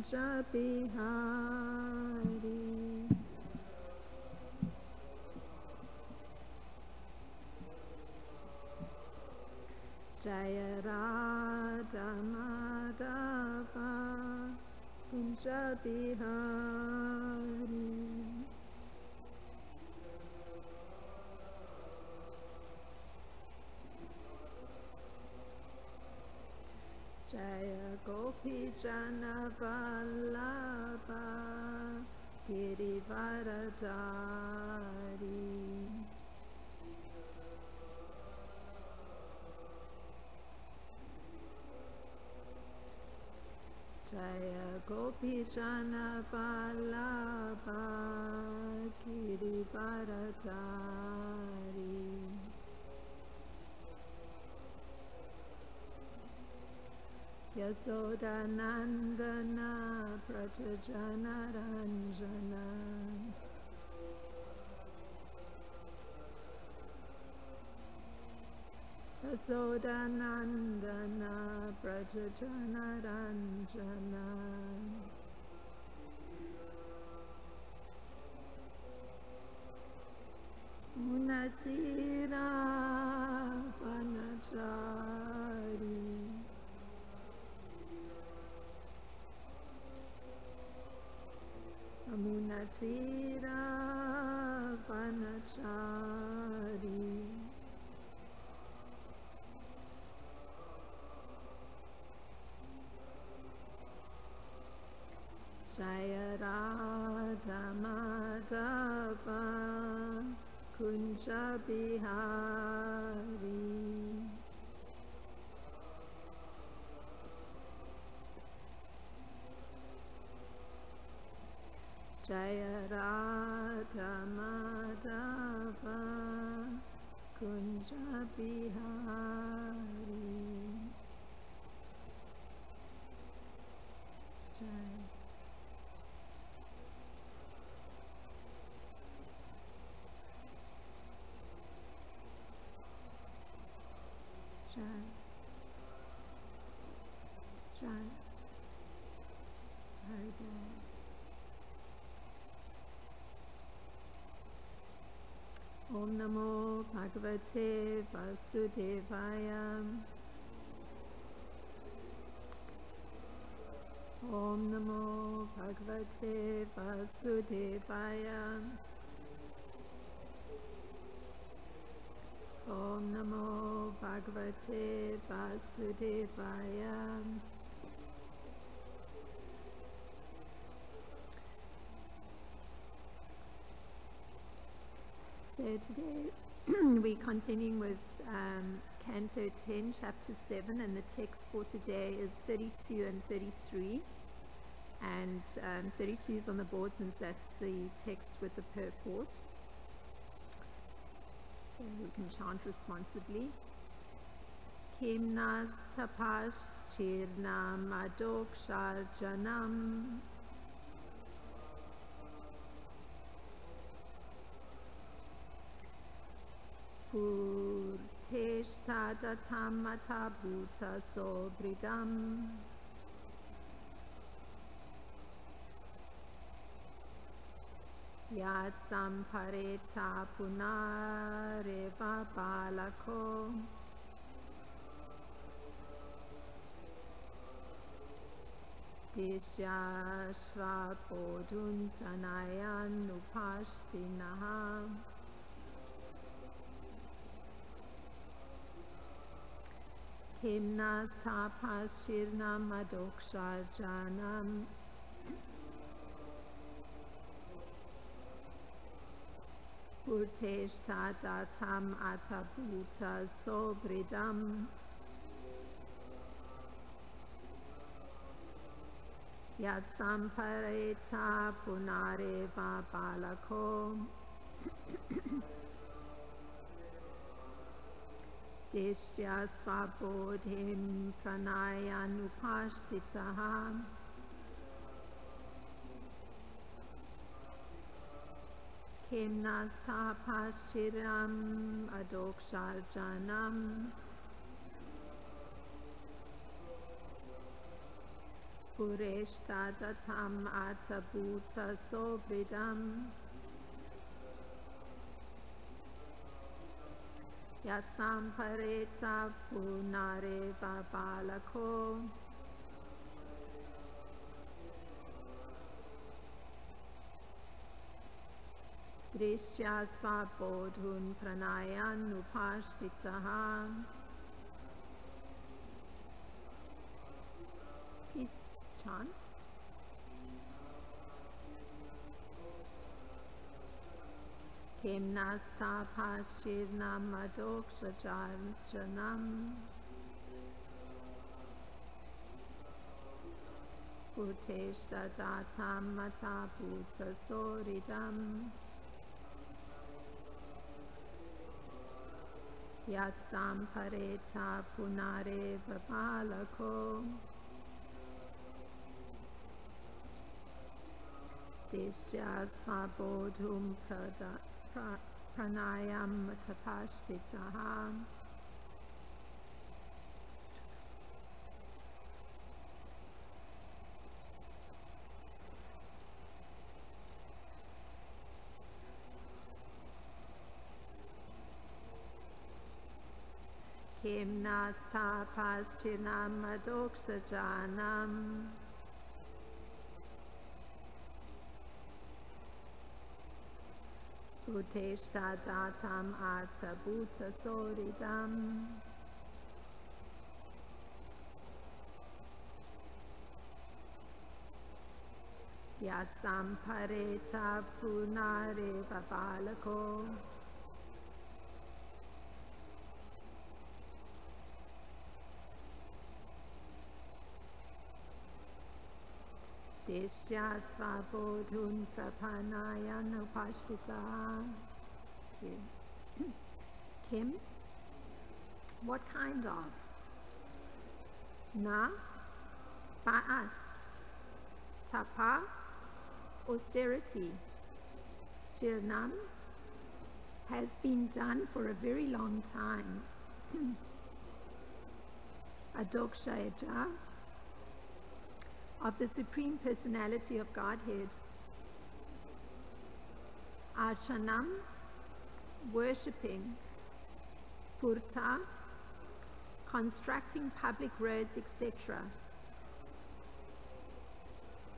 Kunja Bihari. Jaya Radha Madhava Kunja Bihari. Jaya Gopi Jana Vallabha Girivaradari. Jaya Gopi Jana Vallabha Girivaradari. Yasoda Nandana Pratajana Ranjana. Yasoda Nandana Pratajana Ranjana. Munatira Vanachari. Munatira Vanachari. Jaya Radha Madhava Kunja Bihari. Jaya Radha Madhava Kunja Bihari. Jai. Jai. Jai. Hari Bol. Om Namo Bhagavate Vasudevaya. Om Namo Bhagavate Vasudevaya. Om Namo Bhagavate Vasudevaya. So today we're continuing with Canto 10, Chapter 7, and the text for today is 32 and 33. And 32 is on the board since that's the text with the purport. So we can chant responsibly. Kimnas tapash chirnam adokshar janam. Purteshta datam matabhuta sobridam. Yat sampareta punareva balako. Dishya svapodun pranayan upashtinaha. Kimnas tapas chirnam adokshar janam. Purteshta datam atabhuta sobridam. Yat sampareta punareva balako. Deshya svabodhim pranayan upashtitaha. Kimnas tapas chiram adokshar janam. Pureshta datam atabhuta sobridam Yatsam pareta punareva balako Drishya svabodhun pranayan upashtitaha. Please chant. Kemnasta paschirnam adokshajanam Puteshta datam mataputa soridam Yatsam pareta punare vapalako Dishya svabodhum pranayam tapashtitaha. Kimnasta paschinam adokshajanam Uteshta datam atabhuta soridam Yatsam pareta punare vabalako Dishya svabodhun prapanayan upashtita. Kim, what kind of? Na, ba'as. Tapa, austerity. Jirnam, has been done for a very long time. Adokshaja, of the Supreme Personality of Godhead. Archanam, worshipping. Purta, constructing public roads, etc.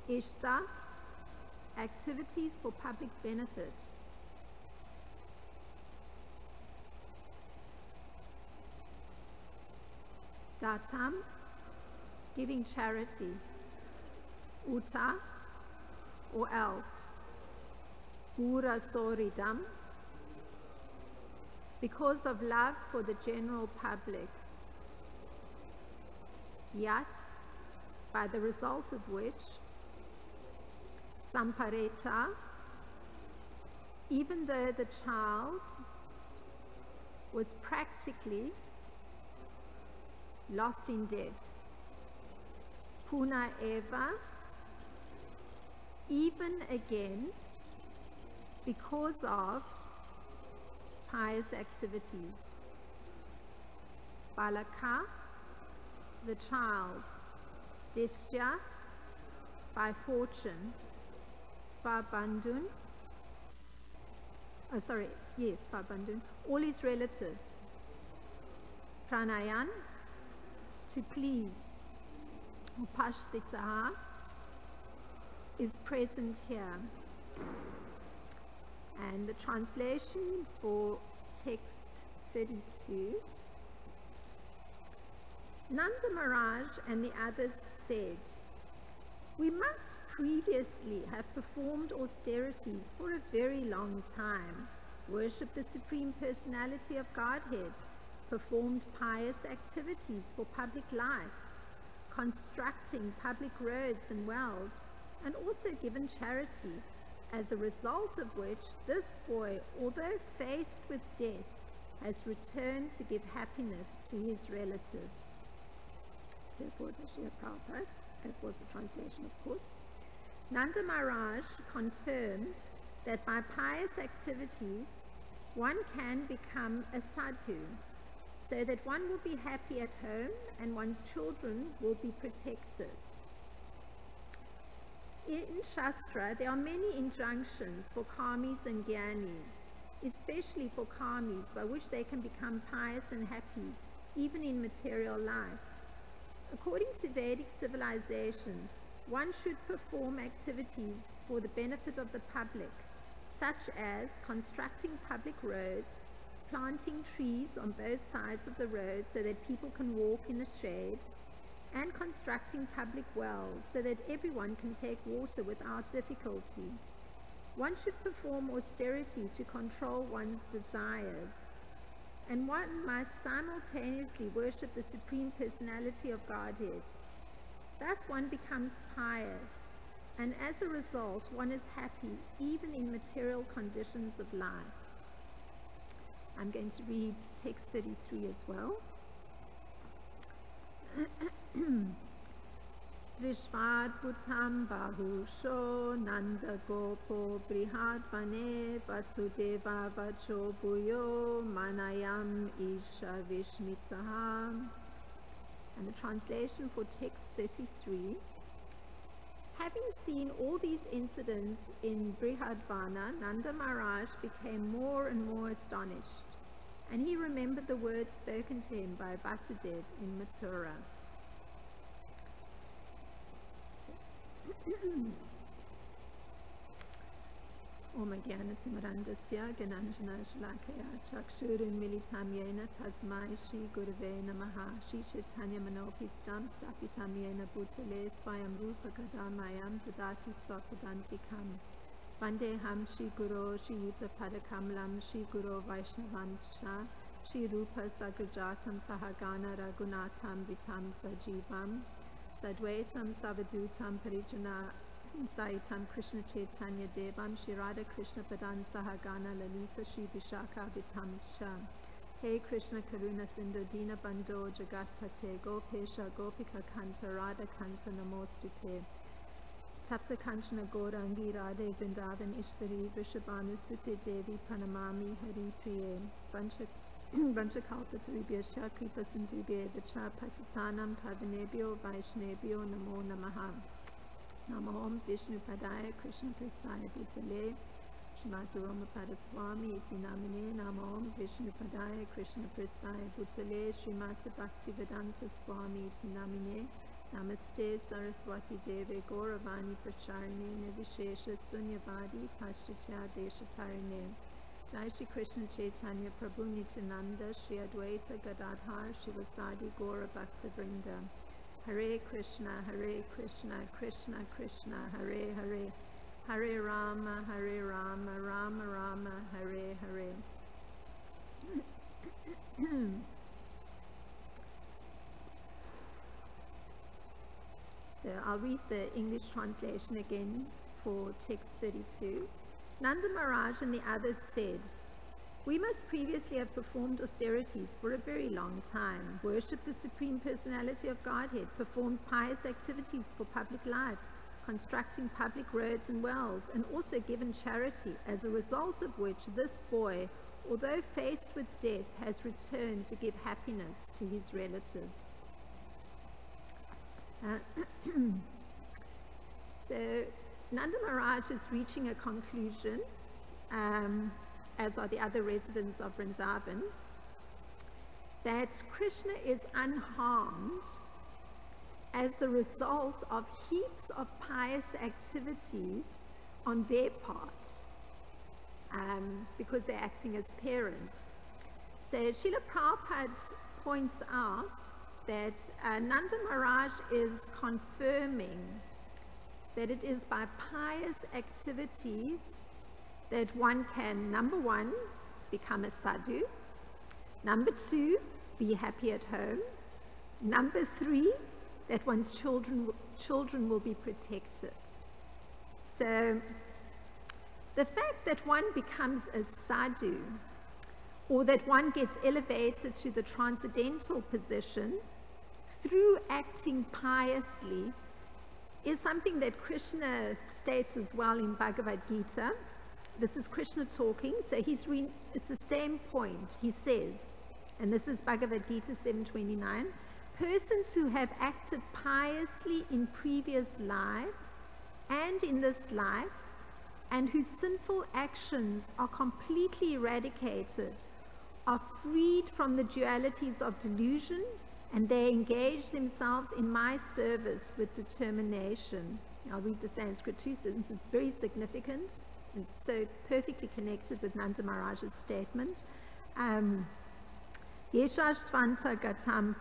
Ishta, activities for public benefit. Datam, giving charity. Uta, or else. Pura soridam, because of love for the general public. Yat, by the result of which, sampareta, even though the child was practically lost in death. Puna eva, even again, because of pious activities. Balaka, the child. Dishya, by fortune. Svabandhun, Svabandhun, all his relatives. Pranayan, to please. Upashtitaha, is present here. And the translation for text 32. Nanda Maharaj and the others said, we must previously have performed austerities for a very long time, worshipped the Supreme Personality of Godhead, performed pious activities for public life, constructing public roads and wells, and also given charity, as a result of which this boy, although faced with death, has returned to give happiness to his relatives. Therefore, Srila Prabhupada, as was the translation, of course. Nanda Maharaj confirmed that by pious activities, one can become a sadhu, so that one will be happy at home and one's children will be protected. In Shastra, there are many injunctions for karmis and gyanis, especially for karmis, by which they can become pious and happy, even in material life. According to Vedic civilization, one should perform activities for the benefit of the public, such as constructing public roads, planting trees on both sides of the road so that people can walk in the shade, and constructing public wells so that everyone can take water without difficulty. One should perform austerity to control one's desires, and one must simultaneously worship the Supreme Personality of Godhead. Thus one becomes pious, and as a result one is happy even in material conditions of life. I'm going to read text 33 as well. Rishvat Bhutam Bahusho Nanda Gopo Brihad Vane Vasudeva Vacho Buyo Manayam Isha Vishmitaha. And the translation for text 33. Having seen all these incidents in Brihadvana, Nanda Maharaj became more and more astonished, and he remembered the words spoken to him by Vasudev in Mathura. Om Jnana-timirandasya Gyananjana Shalakaya Chakshurin Militam Yena Tasmai Shri Gurave Namaha Shri Chaitanya Manopistam Stapitam Yena Bhutale Swayam Rupa Kadamayam Dadati Swapadantikam Vandeham Shri Guru Shri Yuta Padakamlam Shri Guru Vaishnavamscha Shri Rupa Sagrajatam Sahagana Raghunatham Vitam Sajivam Sadvaitam Savadutam Parijana Saitam Krishna Chaitanya Devam Shri Radha Krishna Padan Sahagana Lalita Shri Vishaka Vitamscha. Hey Krishna Karuna Sindhu Dina Bandho Jagat Pate Gopesha Gopika Kanta Radha Kanta Namostute Tapta Kanchana Gaurangi Radhe Vrindavan Ishvari Vrishabhanu Sute Devi Pranamami Hari Priye Vanchakalpataribhyascha Kripa Sindhubhye Vacha Patitanam Pavanebhyo Vaishnebhyo Namo Namaha. Namo Om Vishnu Padaya Krishna Prasthaya Bhutale Srimati Romapada Swami Iti Namine. Namo Om Vishnu Padaya Krishna Prasthaya Bhutale Srimati Bhaktivedanta Swami Iti Namine. Namaste Saraswati Deve Gauravani Pracharine Nivishesha Sunyavadi Paschatya Deshatarine. Jai Shri Krishna Chaitanya Prabhu Nityananda Shri Advaita Gadadhar Shivasadi Gaura Bhakta Vrinda. Hare Krishna, Krishna Krishna, Hare Hare, Hare Rama, Rama Rama, Hare Hare. So I'll read the English translation again for text 32. Nanda Maharaj and the others said, "We must previously have performed austerities for a very long time, worshipped the Supreme Personality of Godhead, performed pious activities for public life, constructing public roads and wells, and also given charity, as a result of which this boy, although faced with death, has returned to give happiness to his relatives." So Nanda Maharaj is reaching a conclusion, as are the other residents of Vrindavan, that Krishna is unharmed as the result of heaps of pious activities on their part, because they're acting as parents. So Srila Prabhupada points out that Nanda Maharaj is confirming that it is by pious activities that one can, number one, become a sadhu, number two, be happy at home, number three, that one's children will be protected. So the fact that one becomes a sadhu, or that one gets elevated to the transcendental position through acting piously, is something that Krishna states as well in Bhagavad Gita. This is Krishna talking, so it's the same point. He says, and this is Bhagavad Gita 7:29, persons who have acted piously in previous lives and in this life, and whose sinful actions are completely eradicated, are freed from the dualities of delusion, and they engage themselves in my service with determination. I'll read the Sanskrit too, since it's very significant. It's so perfectly connected with Nanda Maharaj's statement. Yeshashtvanta gatam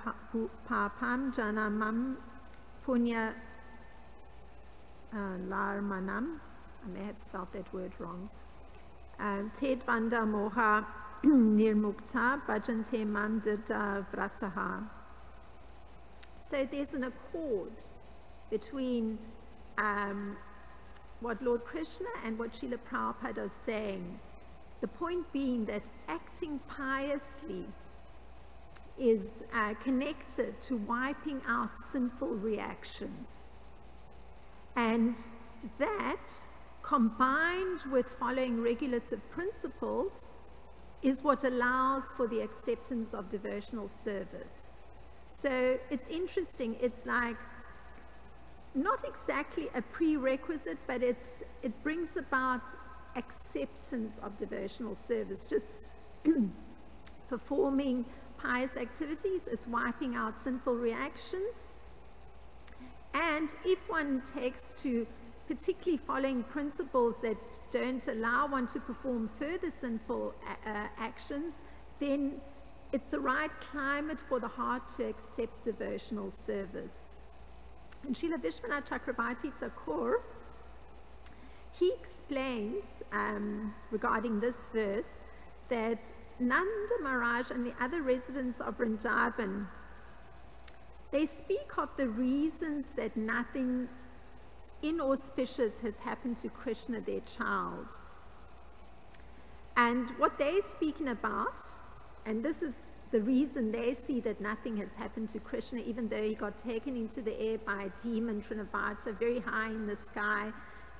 papam janamam punya larmanam. I may have spelled that word wrong. Tedvanda moha nirmukta bhajante mam dada vrataha. So there's an accord between what Lord Krishna and what Srila Prabhupada is saying. The point being that acting piously is connected to wiping out sinful reactions. And that, combined with following regulative principles, is what allows for the acceptance of devotional service. So it's interesting, it's like not exactly a prerequisite, but it brings about acceptance of devotional service. Just performing pious activities, it's wiping out sinful reactions. And if one takes to particularly following principles that don't allow one to perform further sinful actions, then it's the right climate for the heart to accept devotional service. And Srila Vishwanath Chakrabarti Thakur, he explains regarding this verse that Nanda Maharaj and the other residents of Vrindavan, they speak of the reasons that nothing inauspicious has happened to Krishna, their child. And what they're speaking about, and this is the reason they see that nothing has happened to Krishna, even though he got taken into the air by a demon, Trinavarta, very high in the sky.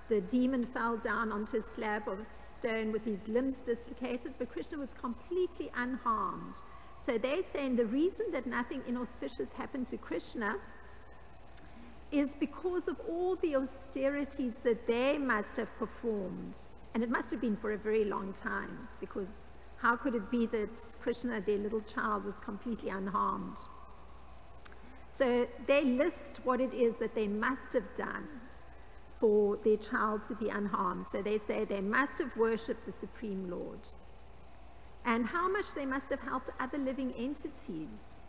The demon fell down onto a slab of stone with his limbs dislocated, but Krishna was completely unharmed. So they're saying the reason that nothing inauspicious happened to Krishna is because of all the austerities that they must have performed. And it must have been for a very long time, because how could it be that Krishna, their little child, was completely unharmed? So they list what it is that they must have done for their child to be unharmed. So they say they must have worshipped the Supreme Lord, and how much they must have helped other living entities.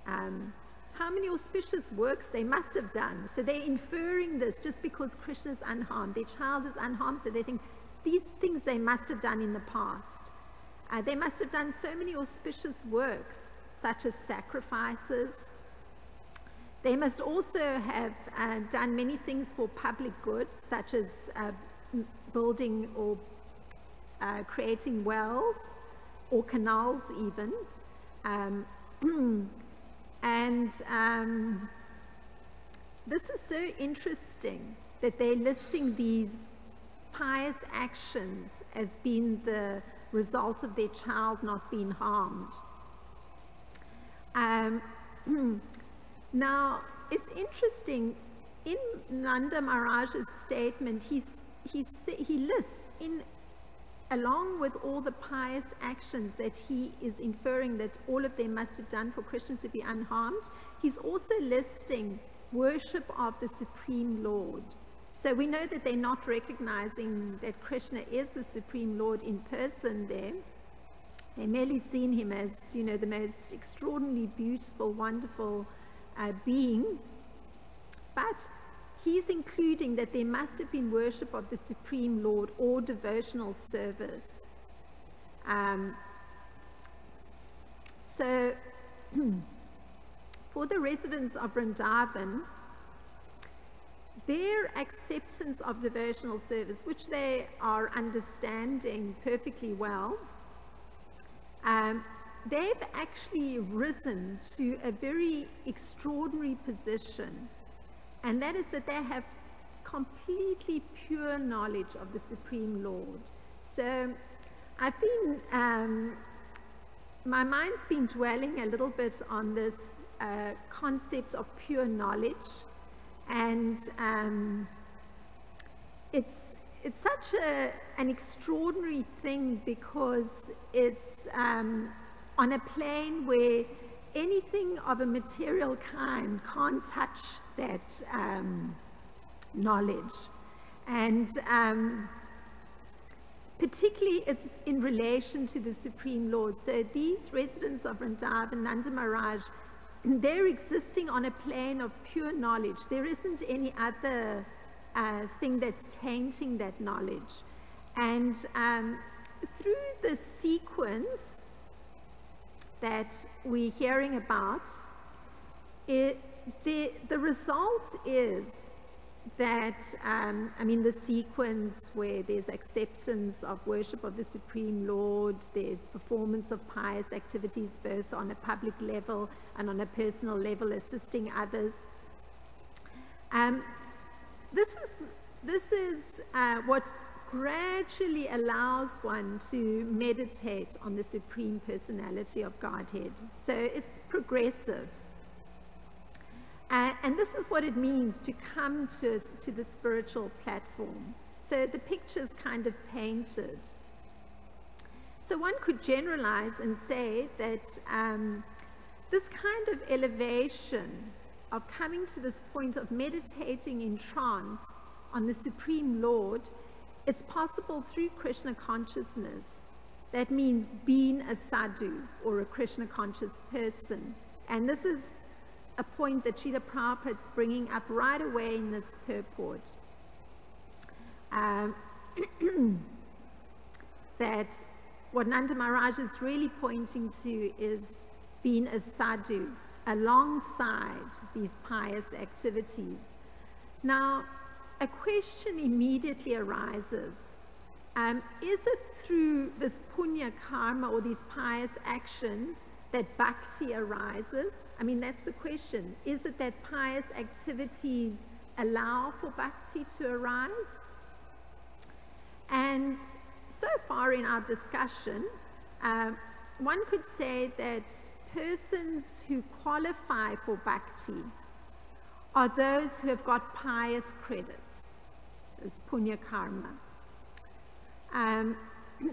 How many auspicious works they must have done. So they're inferring this just because Krishna is unharmed. Their child is unharmed, so they think these things they must have done in the past. They must have done so many auspicious works, such as sacrifices. They must also have done many things for public good, such as building or creating wells or canals even. This is so interesting that they're listing these pious actions as being the result of their child not being harmed. Now, it's interesting, in Nanda Maharaj's statement, he lists, along with all the pious actions that he is inferring that all of them must have done for Krishna to be unharmed, he's also listing worship of the Supreme Lord. So we know that they're not recognizing that Krishna is the Supreme Lord in person there. They're merely seeing him as, you know, the most extraordinarily beautiful, wonderful being. But he's including that there must have been worship of the Supreme Lord or devotional service. So for the residents of Vrindavan, their acceptance of devotional service, which they are understanding perfectly well, they've actually risen to a very extraordinary position, and that is that they have completely pure knowledge of the Supreme Lord. So I've been, my mind's been dwelling a little bit on this concept of pure knowledge, and it's such an extraordinary thing, because it's on a plane where anything of a material kind can't touch that knowledge. And particularly it's in relation to the Supreme Lord. So these residents of Vrindavan, Nanda Maharaj, they're existing on a plane of pure knowledge. There isn't any other thing that's tainting that knowledge. And through the sequence that we're hearing about, the result is that, I mean, the sequence where there's acceptance of worship of the Supreme Lord, there's performance of pious activities, both on a public level and on a personal level, assisting others. This is what gradually allows one to meditate on the Supreme Personality of Godhead. So it's progressive. And this is what it means to come to the spiritual platform. So the picture's kind of painted. So one could generalize and say that this kind of elevation of coming to this point of meditating in trance on the Supreme Lord, it's possible through Krishna consciousness. That means being a sadhu, or a Krishna conscious person. And this is a point that Srila Prabhupada's bringing up right away in this purport. That what Nanda Maharaj is really pointing to is being a sadhu alongside these pious activities. Now, a question immediately arises. Is it through this punya karma, or these pious actions, that bhakti arises? I mean, that's the question. Is it that pious activities allow for bhakti to arise? And so far in our discussion, one could say that persons who qualify for bhakti are those who have got pious credits, this punya karma.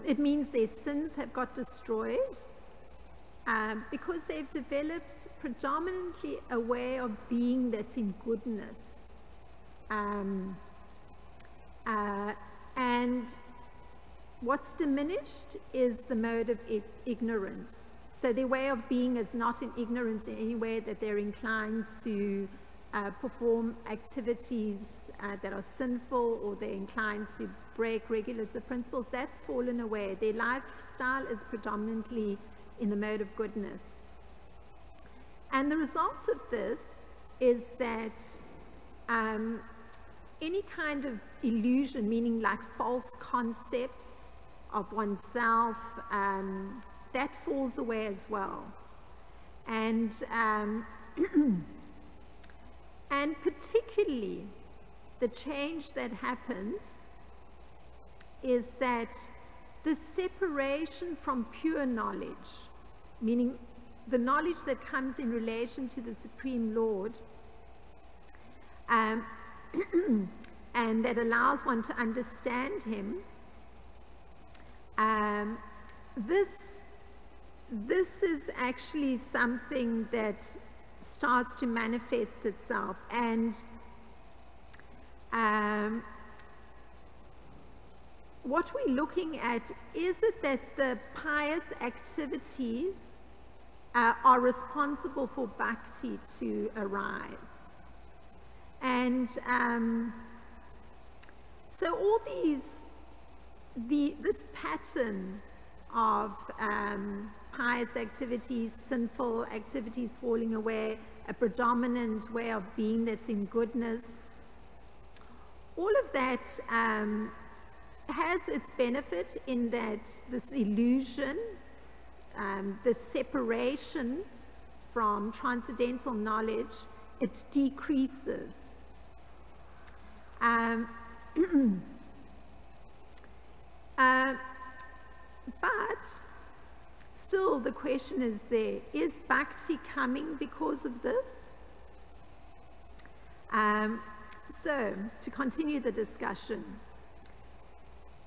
It means their sins have got destroyed, because they've developed predominantly a way of being that's in goodness. And what's diminished is the mode of ignorance. So their way of being is not in ignorance in any way that they're inclined to perform activities that are sinful, or they're inclined to break regulative principles. That's fallen away. Their lifestyle is predominantly in the mode of goodness. And the result of this is that any kind of illusion, meaning like false concepts of oneself, that falls away as well. And and particularly the change that happens is that the separation from pure knowledge, meaning the knowledge that comes in relation to the Supreme Lord, and that allows one to understand him, this is actually something that starts to manifest itself. And what we're looking at, is it that the pious activities are responsible for bhakti to arise? And so all this pattern of pious activities, sinful activities falling away, a predominant way of being that's in goodness, all of that has its benefit in that this illusion, the separation from transcendental knowledge, it decreases. But still the question is there, is bhakti coming because of this? So, to continue the discussion,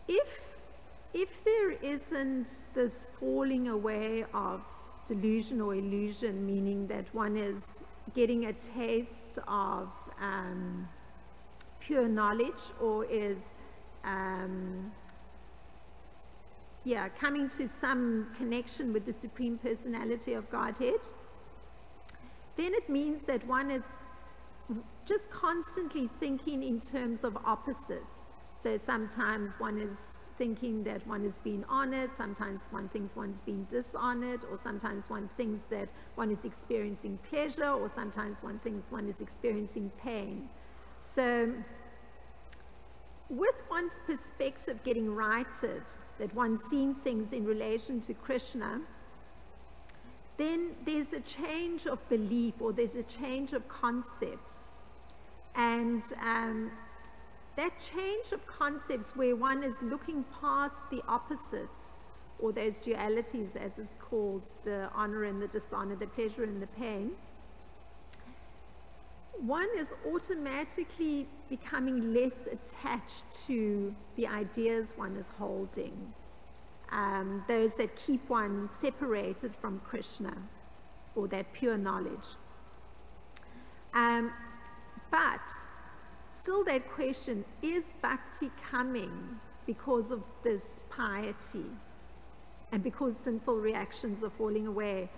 if there isn't this falling away of delusion or illusion, meaning that one is getting a taste of pure knowledge, or is coming to some connection with the Supreme Personality of Godhead, then it means that one is just constantly thinking in terms of opposites. So sometimes one is thinking that one is being honored, sometimes one thinks one's being dishonored, or sometimes one thinks that one is experiencing pleasure, or sometimes one thinks one is experiencing pain. So with one's perspective getting righted, that one's seeing things in relation to Krishna, then there's a change of belief, or there's a change of concepts. And that change of concepts, where one is looking past the opposites, or those dualities, as is called, the honor and the dishonor, the pleasure and the pain, one is automatically becoming less attached to the ideas one is holding, those that keep one separated from Krishna, or that pure knowledge. But still that question, is bhakti coming because of this piety and because sinful reactions are falling away?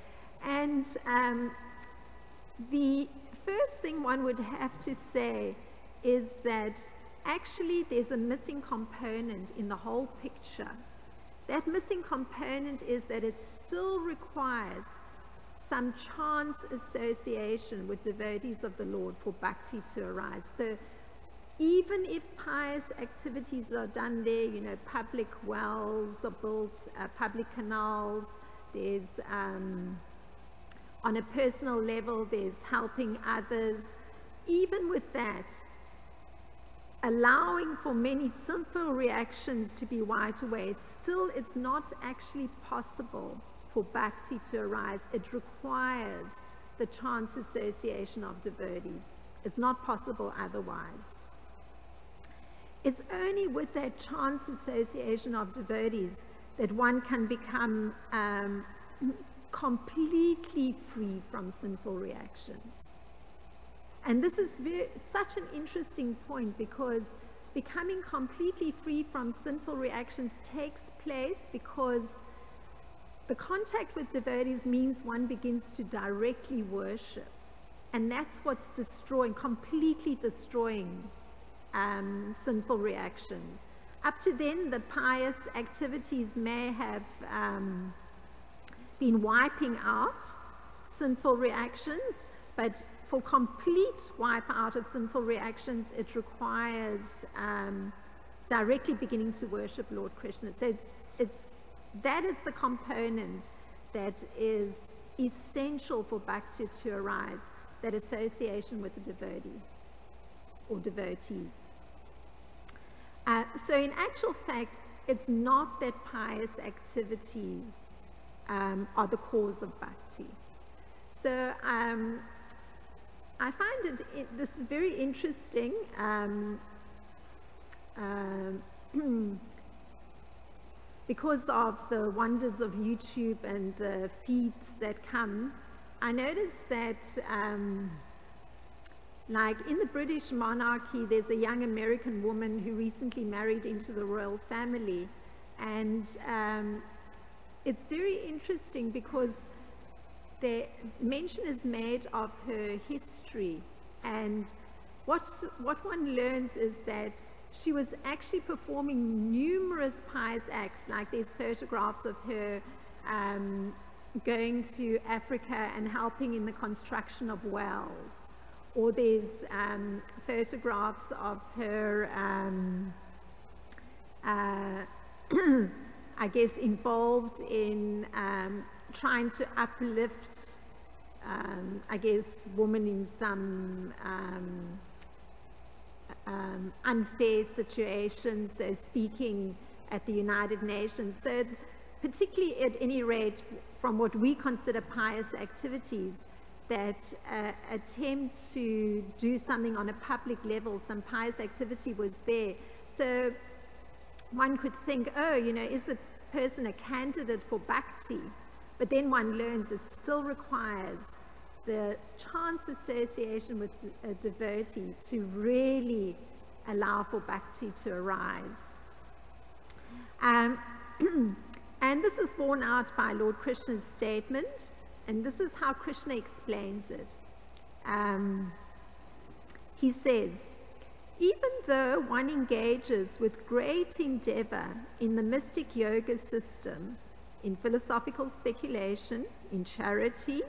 And the first thing one would have to say is that actually there's a missing component in the whole picture. That missing component is that it still requires some chance association with devotees of the Lord for bhakti to arise. So even if pious activities are done there, you know, public wells are built, public canals, there's on a personal level, there's helping others, even with that, allowing for many sinful reactions to be wiped away, still it's not actually possible for bhakti to arise. It requires the chance association of devotees. It's not possible otherwise. It's only with that chance association of devotees that one can become completely free from sinful reactions. And this is such an interesting point, because becoming completely free from sinful reactions takes place because the contact with devotees means one begins to directly worship. And that's what's completely destroying sinful reactions. Up to then, the pious activities may have been wiping out sinful reactions, but for complete wipe out of sinful reactions, it requires directly beginning to worship Lord Krishna. So that is the component that is essential for bhakti to arise, that association with the devotee or devotees. So in actual fact, it's not that pious activities are the cause of bhakti. So I find this is very interesting. Because of the wonders of YouTube and the feeds that come, I noticed that like in the British monarchy, there's a young American woman who recently married into the royal family. And it's very interesting because the mention is made of her history. And what one learns is that she was actually performing numerous pious acts, like there's photographs of her going to Africa and helping in the construction of wells, or there's photographs of her, I guess, involved in trying to uplift, I guess, women in some unfair situations, so speaking at the United Nations. So particularly at any rate, from what we consider pious activities, that attempt to do something on a public level, some pious activity was there. So one could think, oh, you know, is the person a candidate for bhakti? But then one learns it still requires the chance association with a devotee to really allow for bhakti to arise. And this is borne out by Lord Krishna's statement, and this is how Krishna explains it. He says, even though one engages with great endeavor in the mystic yoga system, in philosophical speculation, in charity,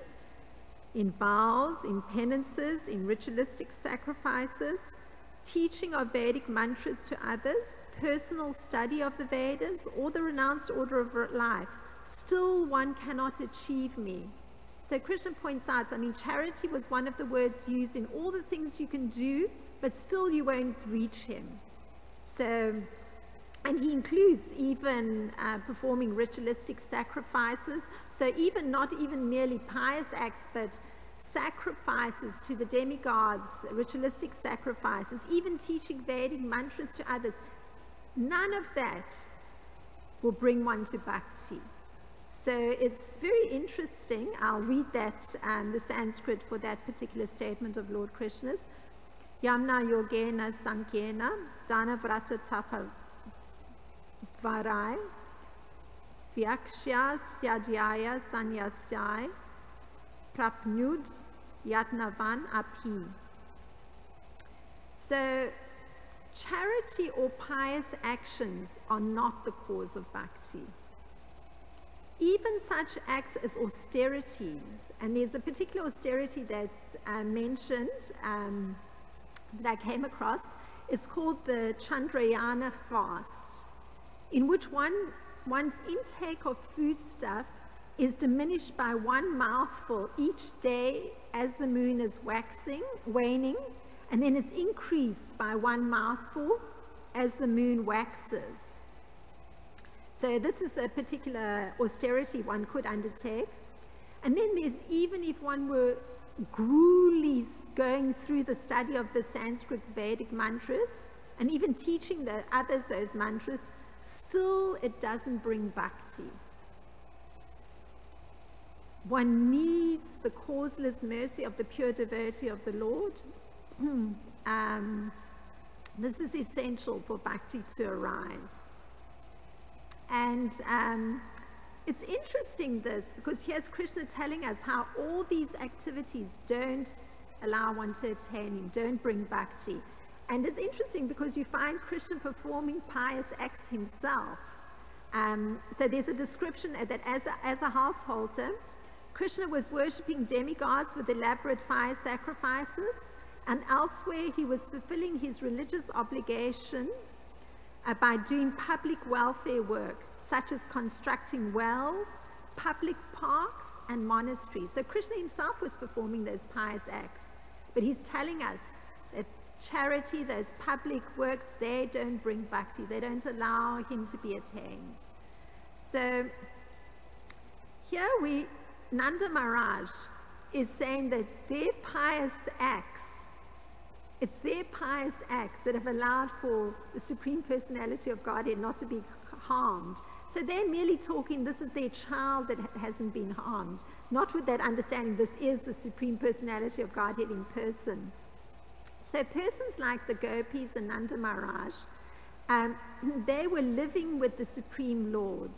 in vows, in penances, in ritualistic sacrifices, teaching of Vedic mantras to others, personal study of the Vedas, or the renounced order of life, still one cannot achieve me. So Krishna points out, I mean, charity was one of the words used in all the things you can do, but still you won't reach him. So, and he includes even performing ritualistic sacrifices. So even not even merely pious acts, but sacrifices to the demigods, ritualistic sacrifices, even teaching Vedic mantras to others. None of that will bring one to bhakti. So it's very interesting. I'll read that, the Sanskrit for that particular statement of Lord Krishna's. Yamna yogena sankhena dana vrata tapa varai vyakshya syadhyaya sanyasyai prapnud yatnavan api. So charity or pious actions are not the cause of bhakti. Even such acts as austerities, and there's a particular austerity that's mentioned that I came across. It's called the Chandrayana fast, in which one's intake of foodstuff is diminished by one mouthful each day as the moon is waning, and then it's increased by one mouthful as the moon waxes. So this is a particular austerity one could undertake. And then there's, even if one were gruelly going through the study of the Sanskrit Vedic mantras, and even teaching the others those mantras, still it doesn't bring bhakti. One needs the causeless mercy of the pure devotee of the Lord. This is essential for bhakti to arise. And it's interesting this, because here's Krishna telling us how all these activities don't allow one to attain him, don't bring bhakti. And it's interesting because you find Krishna performing pious acts himself. So there's a description that as a householder, Krishna was worshipping demigods with elaborate fire sacrifices, and elsewhere he was fulfilling his religious obligation by doing public welfare work, such as constructing wells, public parks, and monasteries. So Krishna himself was performing those pious acts. But he's telling us that charity, those public works, they don't bring bhakti. They don't allow him to be attained. So here Nanda Maharaj is saying that their pious acts, it's their pious acts that have allowed for the Supreme Personality of Godhead not to be harmed. So they're merely talking, this is their child that hasn't been harmed, not with that understanding this is the Supreme Personality of Godhead in person. So persons like the Gopis and Nanda Maharaj, they were living with the Supreme Lord.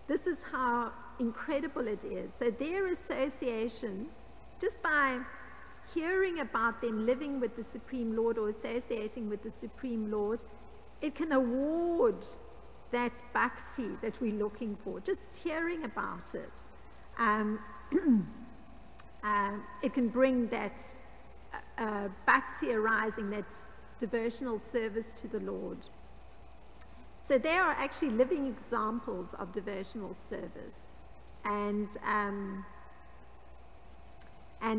This is how incredible it is. So their association, just by hearing about them living with the Supreme Lord or associating with the Supreme Lord, it can award that bhakti that we're looking for, just hearing about it. It can bring that bhakti arising, that devotional service to the Lord. So they are actually living examples of devotional service. And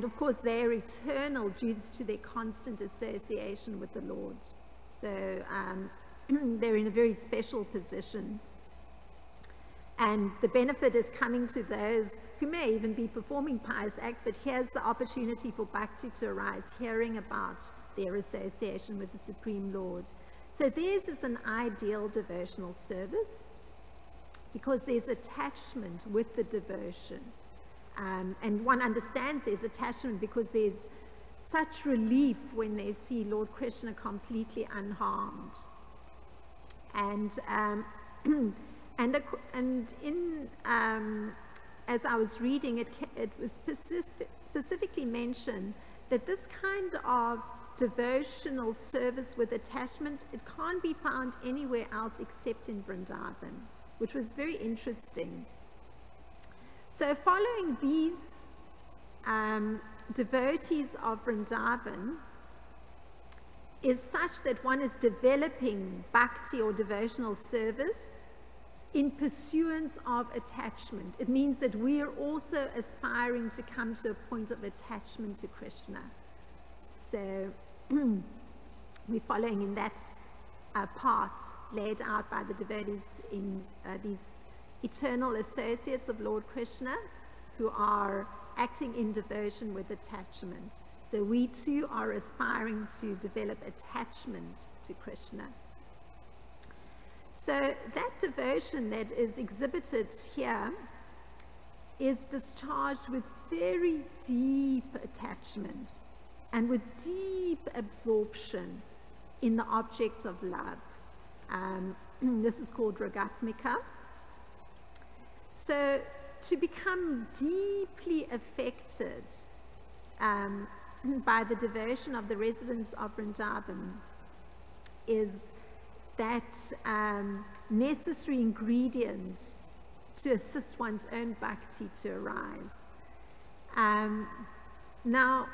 of course, they are eternal due to their constant association with the Lord. So they're in a very special position. And the benefit is coming to those who may even be performing pious act, but here's the opportunity for bhakti to arise, hearing about their association with the Supreme Lord. So theirs is an ideal devotional service because there's attachment with the devotion. And one understands there's attachment because there's such relief when they see Lord Krishna completely unharmed. And as I was reading, it was specifically mentioned that this kind of devotional service with attachment, it can't be found anywhere else except in Vrindavan, which was very interesting. So following these devotees of Vrindavan is such that one is developing bhakti or devotional service in pursuance of attachment. It means that we are also aspiring to come to a point of attachment to Krishna. So we're following in that path laid out by the devotees in these eternal associates of Lord Krishna who are acting in devotion with attachment. So we too are aspiring to develop attachment to Krishna. So that devotion that is exhibited here is discharged with very deep attachment and with deep absorption in the object of love. This is called ragatmika. So to become deeply affected by the devotion of the residents of Vrindavan is that necessary ingredient to assist one's own bhakti to arise. Now,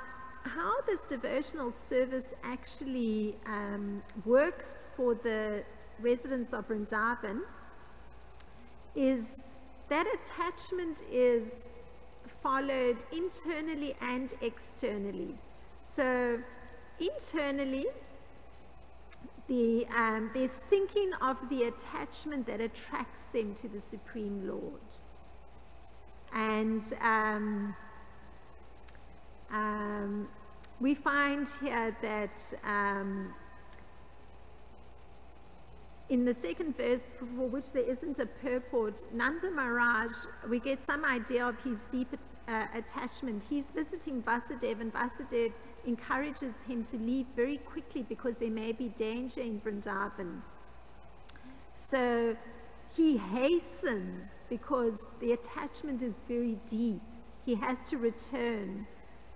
how this devotional service actually works for the residents of Vrindavan is that attachment is followed internally and externally. So internally, there's thinking of the attachment that attracts them to the Supreme Lord. And we find here that in the second verse, for which there isn't a purport, Nanda Maharaj, we get some idea of his deep attachment. He's visiting Vasudeva, and Vasudeva encourages him to leave very quickly because there may be danger in Vrindavan. So he hastens because the attachment is very deep. He has to return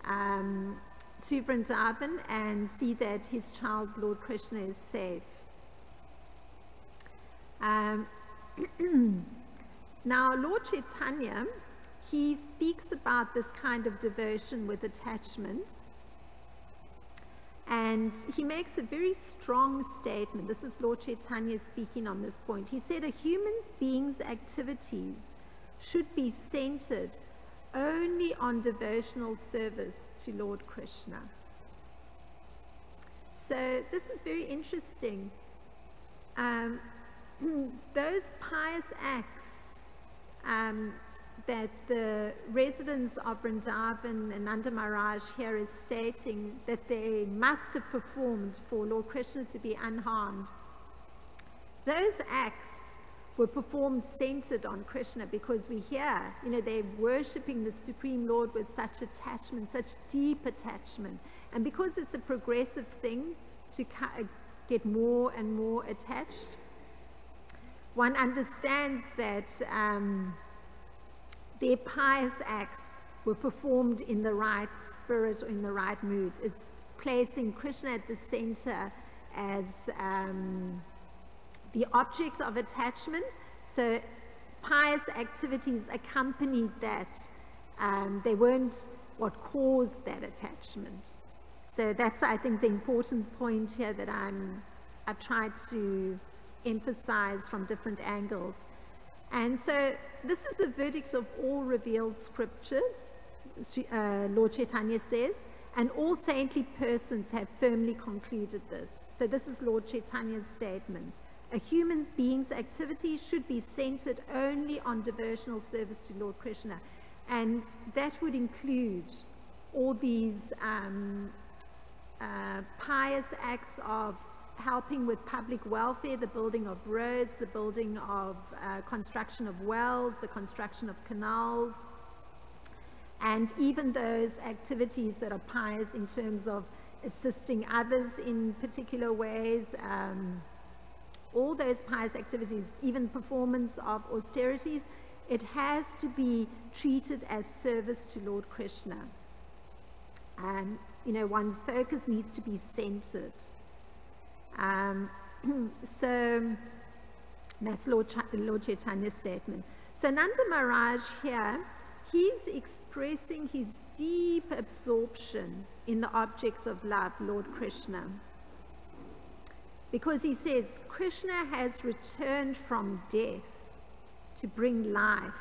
to Vrindavan and see that his child, Lord Krishna, is safe. Now, Lord Chaitanya, he speaks about this kind of devotion with attachment, and he makes a very strong statement. This is Lord Chaitanya speaking on this point. He said, a human being's activities should be centered only on devotional service to Lord Krishna. So this is very interesting. Those pious acts that the residents of Vrindavan and Nanda Maharaj here is stating that they must have performed for Lord Krishna to be unharmed, those acts were performed centered on Krishna, because we hear, they're worshipping the Supreme Lord with such attachment, such deep attachment. And because it's a progressive thing to get more and more attached, one understands that their pious acts were performed in the right spirit or in the right mood. It's placing Krishna at the center as the object of attachment. So pious activities accompanied that. They weren't what caused that attachment. So that's, I think, the important point here that I've tried to emphasize from different angles. And so this is the verdict of all revealed scriptures, Lord Chaitanya says, and all saintly persons have firmly concluded this. So this is Lord Chaitanya's statement. A human being's activities should be centered only on devotional service to Lord Krishna. And that would include all these pious acts of helping with public welfare, the building of roads, the building of construction of wells, the construction of canals, and even those activities that are pious in terms of assisting others in particular ways, all those pious activities, even performance of austerities, it has to be treated as service to Lord Krishna. You know, one's focus needs to be centered. So that's Lord Chaitanya's statement. So Nanda Maharaj here, he's expressing his deep absorption in the object of love, Lord Krishna. Because he says, Krishna has returned from death to bring life.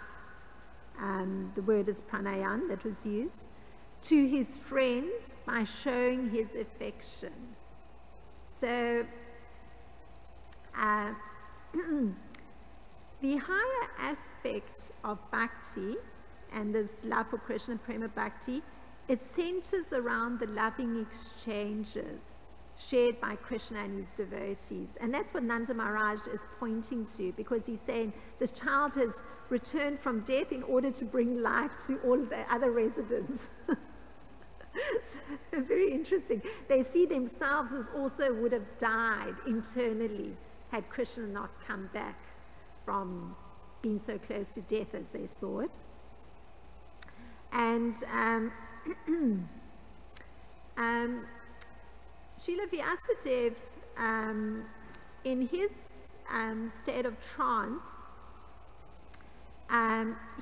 The word is pranayan that was used, to his friends by showing his affection. So, the higher aspect of bhakti and this love for Krishna, prema bhakti, it centers around the loving exchanges shared by Krishna and his devotees. And that's what Nanda Maharaj is pointing to, because he's saying this child has returned from death in order to bring life to all the other residents. So, very interesting. They see themselves as also would have died internally had Krishna not come back from being so close to death as they saw it. And Srila Vyasadeva, in his state of trance,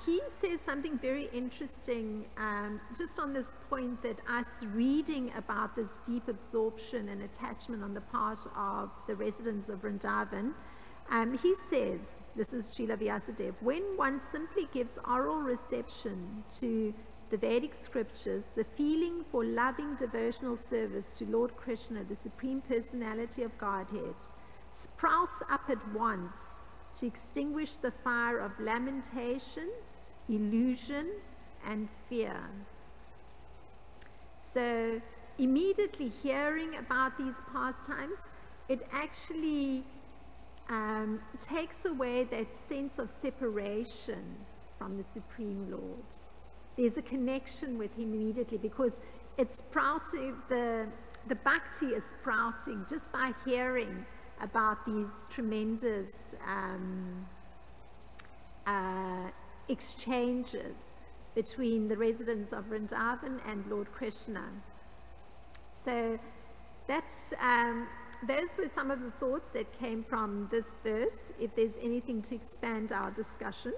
he says something very interesting just on this point, that us reading about this deep absorption and attachment on the part of the residents of Vrindavan. He says, this is Srila Vyasadeva, when one simply gives oral reception to the Vedic scriptures, the feeling for loving devotional service to Lord Krishna, the Supreme Personality of Godhead, sprouts up at once to extinguish the fire of lamentation, illusion, and fear. So immediately hearing about these pastimes, it actually takes away that sense of separation from the Supreme Lord. There's a connection with him immediately, because it's sprouting, the bhakti is sprouting just by hearing about these tremendous exchanges between the residents of Vrindavan and Lord Krishna. So that's, those were some of the thoughts that came from this verse. If there's anything to expand our discussion.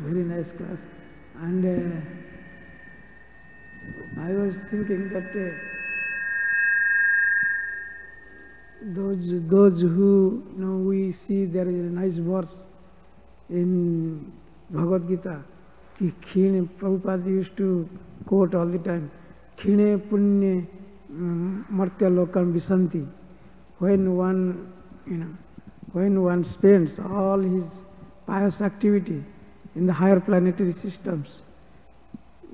Very nice class. And I was thinking that those who, you know, we see there is a nice verse in Bhagavad Gita, Khine, Prabhupada used to quote all the time, Khine Punye Martya Lokam Visanti. When one, you know, when one spends all his pious activity in the higher planetary systems,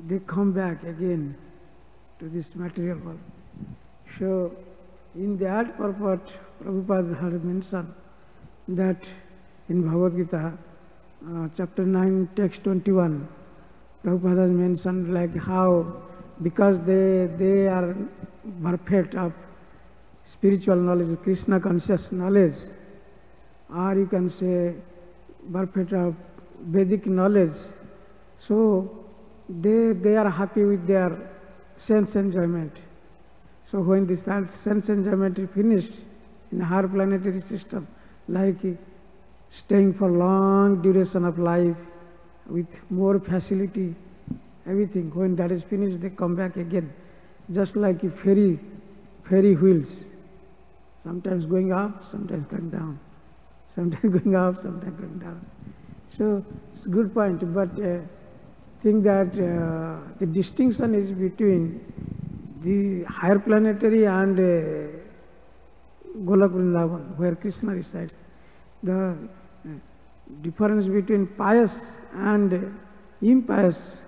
they come back again to this material world. So, in that purport, Prabhupada had mentioned that in Bhagavad Gita, chapter 9, text 21, Prabhupada has mentioned like how, because they are perfect of spiritual knowledge, Krishna conscious knowledge, or you can say perfect of Vedic knowledge, so they are happy with their sense enjoyment. So when this sense enjoyment is finished in a higher planetary system, like staying for long duration of life with more facility, everything, when that is finished, they come back again, just like a ferry wheels. sometimes going up, sometimes going down, sometimes going up, sometimes going down. So it's a good point, but think that the distinction is between the higher planetary and Golak Vrindavan, where Krishna resides. The difference between pious and impious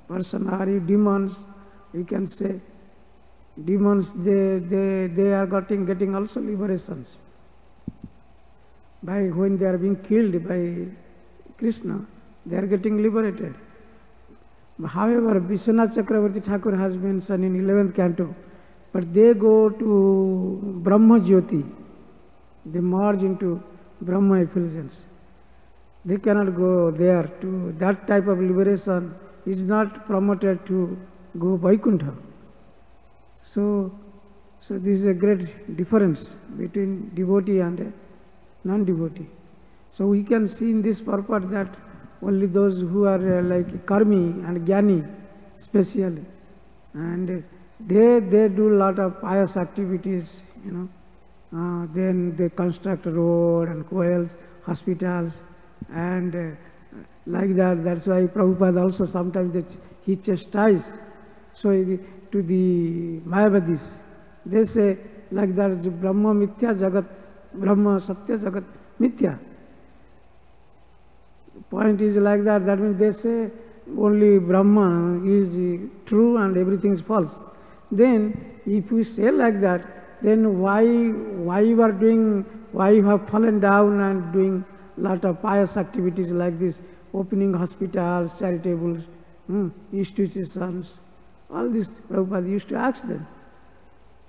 person are demons, you can say. Demons, they are getting also liberations. When they are being killed by Krishna, they are getting liberated. However, Vishwanath Chakravarti Thakur has mentioned in 11th canto, but they go to Brahma Jyoti. They merge into Brahma effulgence. They cannot go there. To that type of liberation is not promoted to go Vaikuntha. So this is a great difference between devotee and non-devotee. So we can see in this purport that only those who are like karmi and jnani especially, and they do a lot of pious activities, then they construct road and wells, hospitals, and like that. That's why Prabhupada also sometimes he chastises. So to the Mayavadis, they say like that, Brahma Mithya Jagat, Brahma Satya Jagat Mithya. Point is like that, that means they say only Brahma is true and everything is false. Then if you say like that, then why you have fallen down and doing lot of pious activities like this, opening hospitals, charitable institutions, all this Prabhupada used to ask them.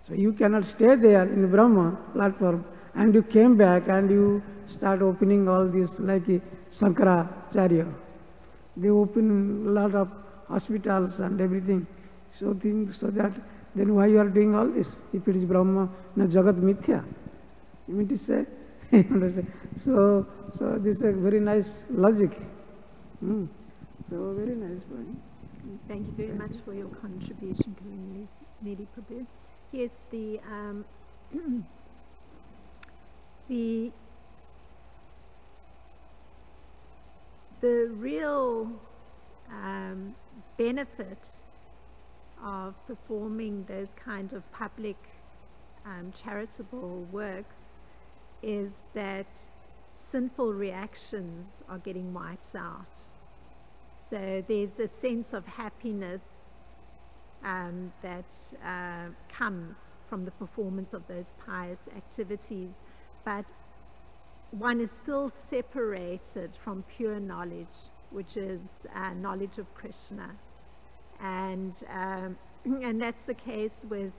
So you cannot stay there in the Brahma platform and you came back and you start opening all this like Shankaracharya. They open a lot of hospitals and everything. So that then why you are doing all this? If it is Brahma, no Jagat Mithya. You mean to say? So this is a very nice logic. So very nice point. Thank you very much for your contribution, Nidhi Prabhu. Yes, the real benefit of performing those kind of public charitable works is that sinful reactions are getting wiped out. So there's a sense of happiness that comes from the performance of those pious activities, but one is still separated from pure knowledge, which is knowledge of Krishna. And that's the case with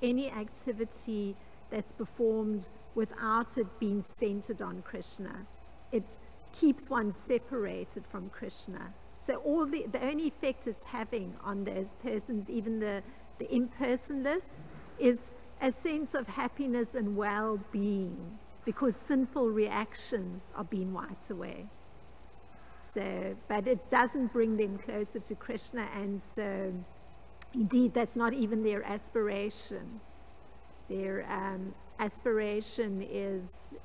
any activity that's performed without it being centered on Krishna. It keeps one separated from Krishna. So all the only effect it's having on those persons, even the impersonalists, is a sense of happiness and well-being, because sinful reactions are being wiped away. So, but it doesn't bring them closer to Krishna, and so indeed that's not even their aspiration. Their aspiration is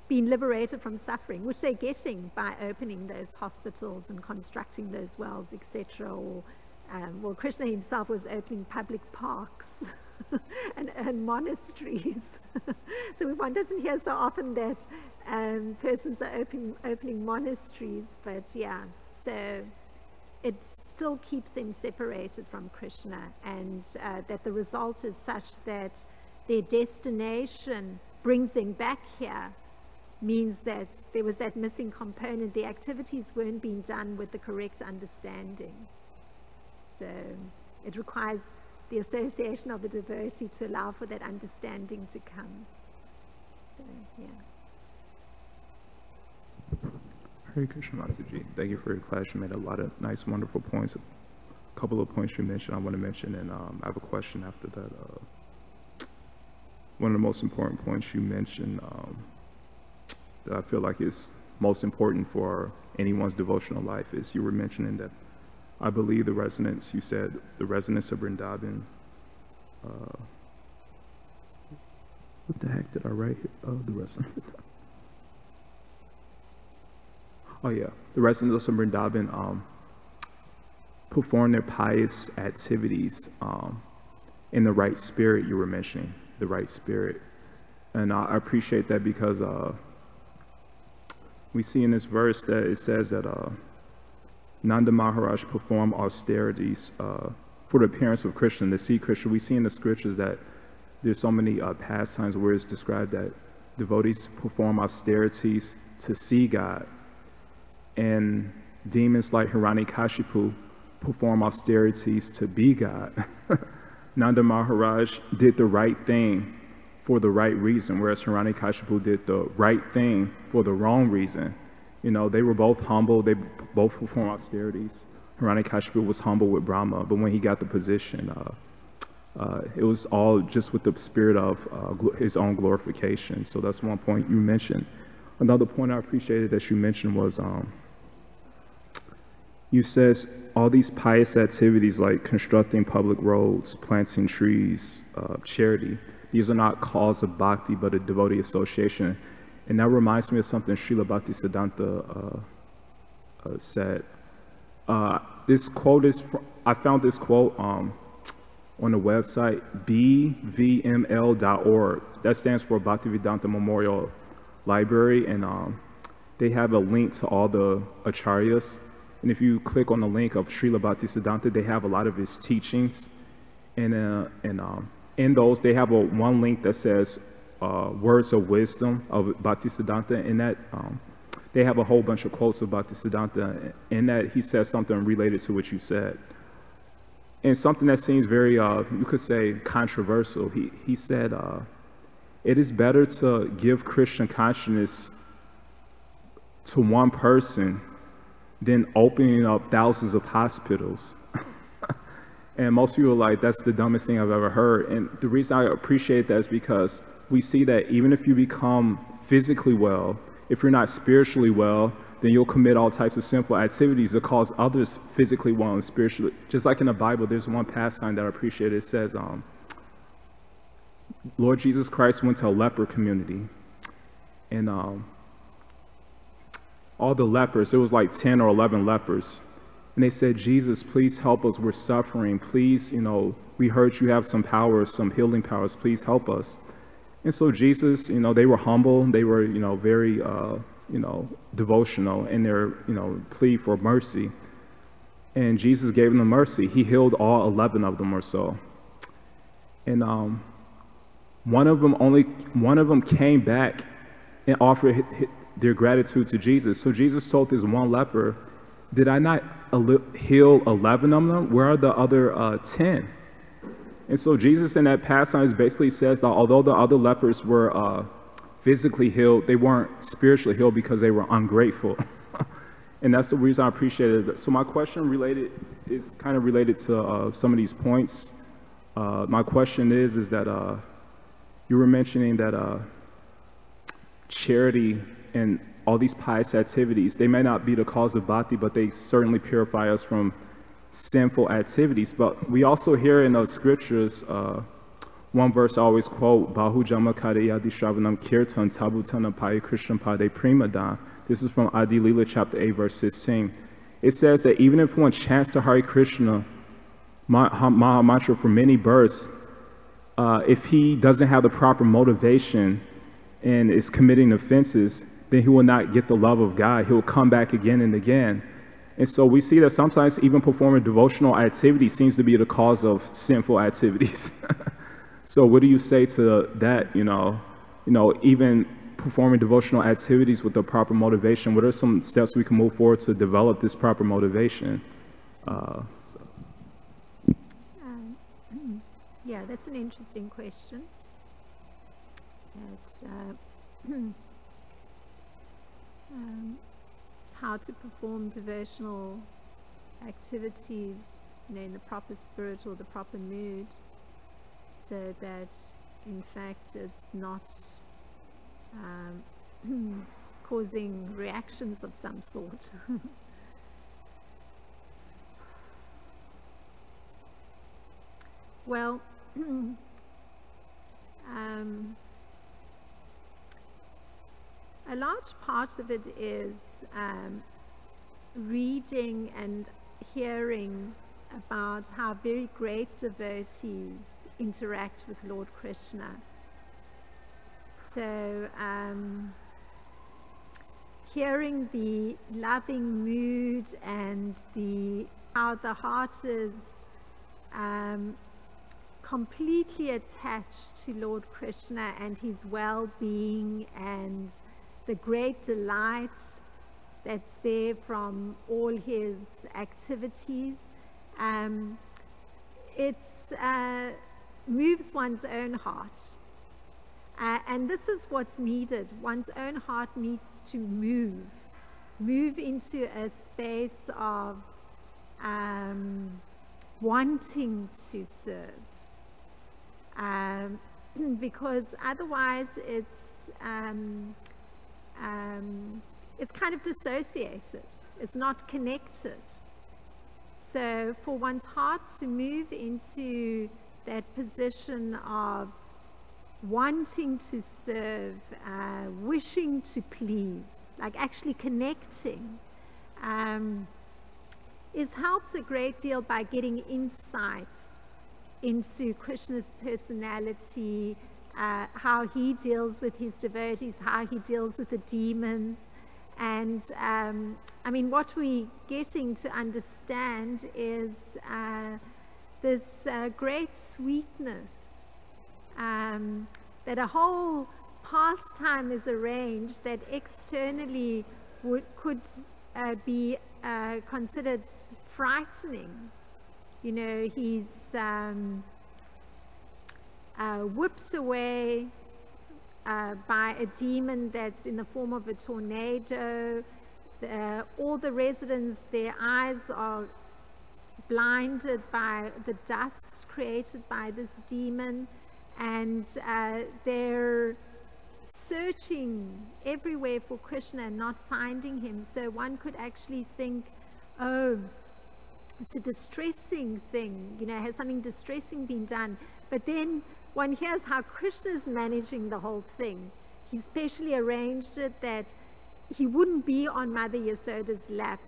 being liberated from suffering, which they're getting by opening those hospitals and constructing those wells, etc. Or well, Krishna himself was opening public parks and monasteries. So one doesn't hear so often that persons are opening monasteries, but yeah, so it still keeps them separated from Krishna, and that the result is such that their destination brings them back here, means that there was that missing component. The activities weren't being done with the correct understanding. So it requires the association of a devotee to allow for that understanding to come. So, yeah. Hare Krishna, Mataji. Thank you for your class. You made a lot of nice, wonderful points. A couple of points you mentioned I want to mention, and I have a question after that. One of the most important points you mentioned that I feel like is most important for anyone's devotional life is you were mentioning that I believe the resonance, you said, the resonance of Vrindavan. What the heck did I write here? Oh, the resonance. Oh yeah, the resonance of Vrindavan perform their pious activities in the right spirit. You were mentioning the right spirit, and I appreciate that because we see in this verse that it says that Nanda Maharaj performed austerities for the appearance of Krishna, to see Krishna. We see in the scriptures that there's so many pastimes where it's described that devotees perform austerities to see God, and demons like Hiranyakashipu perform austerities to be God. Nanda Maharaj did the right thing for the right reason, whereas Hiranyakashipu did the right thing for the wrong reason. You know, they were both humble, they both performed austerities. Hiranyakashipu was humble with Brahma, but when he got the position, it was all just with the spirit of his own glorification. So that's one point you mentioned. Another point I appreciated that you mentioned was you said all these pious activities like constructing public roads, planting trees, charity, these are not cause of bhakti, but a devotee association. And that reminds me of something Srila Bhaktisiddhanta said. This quote is, I found this quote on the website, bvml.org. That stands for Bhaktivedanta Memorial Library, and they have a link to all the acharyas. And if you click on the link of Srila Bhaktisiddhanta, they have a lot of his teachings. And in those, they have one link that says words of wisdom of Bhaktisiddhanta. In that, they have a whole bunch of quotes of Bhaktisiddhanta. In that, he says something related to what you said. And something that seems very, you could say, controversial. He said, it is better to give Krishna consciousness to one person than opening up thousands of hospitals. And most people are like, that's the dumbest thing I've ever heard. And the reason I appreciate that is because we see that even if you become physically well, if you're not spiritually well, then you'll commit all types of sinful activities that cause others physically well and spiritually. Just like in the Bible, there's one pastime that I appreciate. It says, Lord Jesus Christ went to a leper community, and all the lepers, it was like 10 or 11 lepers, and they said, Jesus, please help us, we're suffering, please, you know, we heard you have some powers, some healing powers, please help us. And so Jesus, you know, they were humble, they were, you know, very, you know, devotional in their, you know, plea for mercy. And Jesus gave them mercy. He healed all 11 of them or so. And one of them came back and offered their gratitude to Jesus. So Jesus told this one leper, did I not heal 11 of them? Where are the other 10? And so Jesus in that pastime basically says that although the other lepers were physically healed, they weren't spiritually healed because they were ungrateful. And that's the reason I appreciated it. So my question is kind of related to some of these points. My question is that you were mentioning that charity and all these pious activities, they may not be the cause of bhakti, but they certainly purify us from sinful activities. But we also hear in the scriptures, one verse I always quote, Bahu Jama Kadeyadi Shravanam Kirtan Tabutana Paya Krishna Pade Primadan. This is from Adi Lila chapter 8, verse 16. It says that even if one chants to Hare Krishna Maha Mantra for many births, if he doesn't have the proper motivation and is committing offenses, then he will not get the love of God. He'll come back again and again. And so we see that sometimes even performing devotional activity seems to be the cause of sinful activities. So what do you say to that, you know, even performing devotional activities with the proper motivation? What are some steps we can move forward to develop this proper motivation? Yeah, that's an interesting question. How to perform devotional activities, you know, in the proper spirit or the proper mood, so that in fact it's not causing reactions of some sort. Well, a large part of it is reading and hearing about how very great devotees interact with Lord Krishna. So hearing the loving mood and how the heart is completely attached to Lord Krishna and his well-being and the great delight that's there from all his activities. It moves one's own heart. And this is what's needed. One's own heart needs to move into a space of wanting to serve. Because otherwise it's kind of dissociated. It's not connected. So for one's heart to move into that position of wanting to serve, wishing to please, like actually connecting, is helped a great deal by getting insight into Krishna's personality, how he deals with his devotees, how he deals with the demons. And I mean, what we're getting to understand is this great sweetness, that a whole pastime is arranged that externally could be considered frightening. You know, he's whipped away by a demon that's in the form of a tornado. All the residents, their eyes are blinded by the dust created by this demon, and they're searching everywhere for Krishna and not finding him. So one could actually think, oh, it's a distressing thing, you know, has something distressing been done? But then one hears how Krishna's managing the whole thing. He specially arranged it that he wouldn't be on Mother Yasoda's lap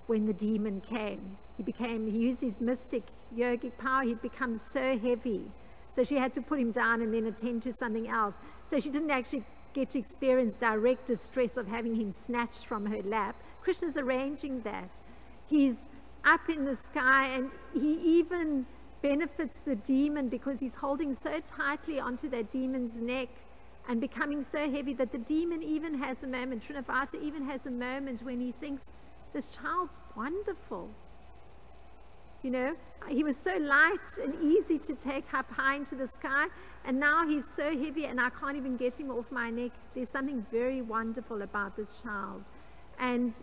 when the demon came. He used his mystic yogic power. He'd become so heavy. So she had to put him down and then attend to something else. So she didn't actually get to experience direct distress of having him snatched from her lap. Krishna's arranging that. He's up in the sky, and he even benefits the demon because he's holding so tightly onto that demon's neck and becoming so heavy that the demon even has a moment, Srinivata even has a moment when he thinks, this child's wonderful. You know, he was so light and easy to take up high into the sky, and now he's so heavy and I can't even get him off my neck. There's something very wonderful about this child. And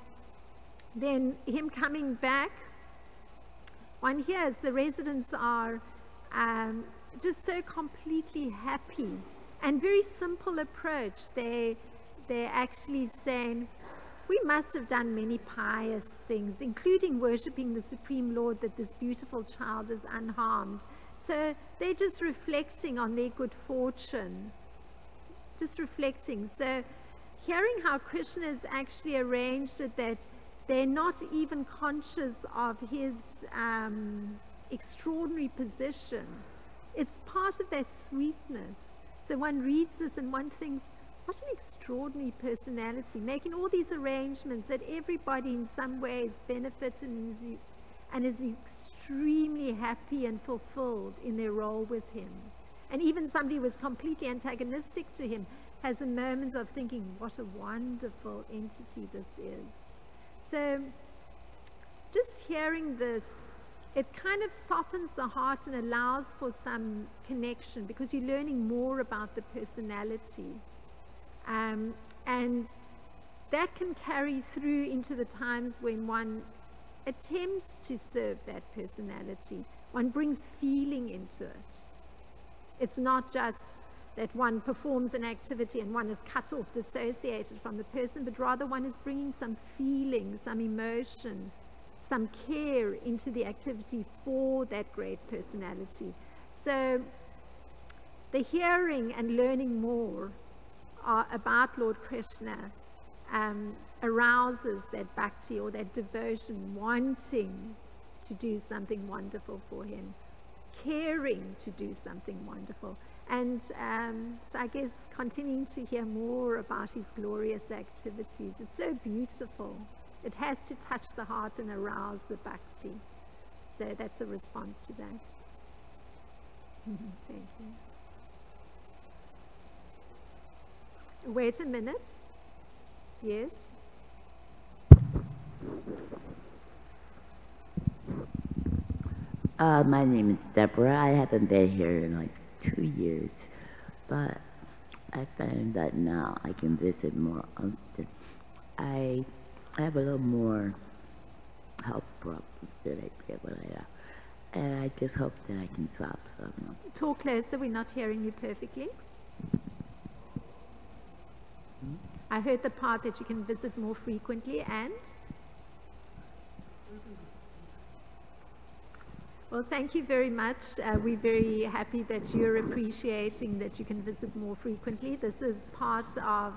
then him coming back, one hears the residents are just so completely happy, and very simple approach. They're actually saying, we must have done many pious things, including worshipping the Supreme Lord, that this beautiful child is unharmed. So they're just reflecting on their good fortune, just reflecting. So hearing how Krishna has actually arranged it that they're not even conscious of his extraordinary position, it's part of that sweetness. So one reads this and one thinks, what an extraordinary personality, making all these arrangements that everybody in some ways benefits and is extremely happy and fulfilled in their role with him. And even somebody who was completely antagonistic to him has a moment of thinking, what a wonderful entity this is. So just hearing this, it kind of softens the heart and allows for some connection, because you're learning more about the personality. And that can carry through into the times when one attempts to serve that personality. One brings feeling into it. It's not just that one performs an activity and one is cut off, dissociated from the person, but rather one is bringing some feeling, some emotion, some care into the activity for that great personality. So the hearing and learning more about Lord Krishna arouses that bhakti or that devotion, wanting to do something wonderful for him, caring to do something wonderful. And so I guess continuing to hear more about his glorious activities. It's so beautiful. It has to touch the heart and arouse the bhakti. So that's a response to that. Thank you. Wait a minute. Yes? My name is Deborah. I haven't been here in like 2 years, but I find that now I can visit more. I have a little more health problems that I get what I have, and I just hope that I can solve some of them. Talk closer, we're not hearing you perfectly. I heard the part that you can visit more frequently and? Well, thank you very much. We're very happy that you're appreciating that you can visit more frequently. This is part of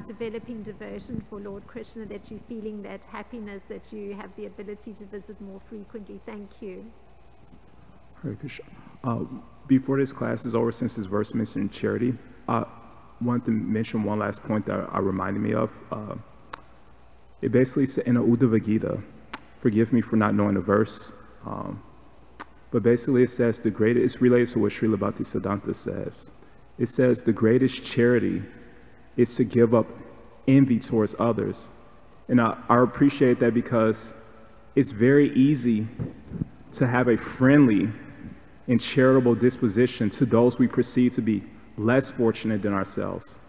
developing devotion for Lord Krishna, that you're feeling that happiness, that you have the ability to visit more frequently. Thank you. Hare Krishna. Before this class is over, since this verse mentioned charity, I wanted to mention one last point that reminded me of. It basically said in the Uddhava Gita, forgive me for not knowing the verse, but basically it says it's related to what Srila Bhaktisiddhanta says. It says the greatest charity is to give up envy towards others. And I appreciate that, because it's very easy to have a friendly and charitable disposition to those we perceive to be less fortunate than ourselves.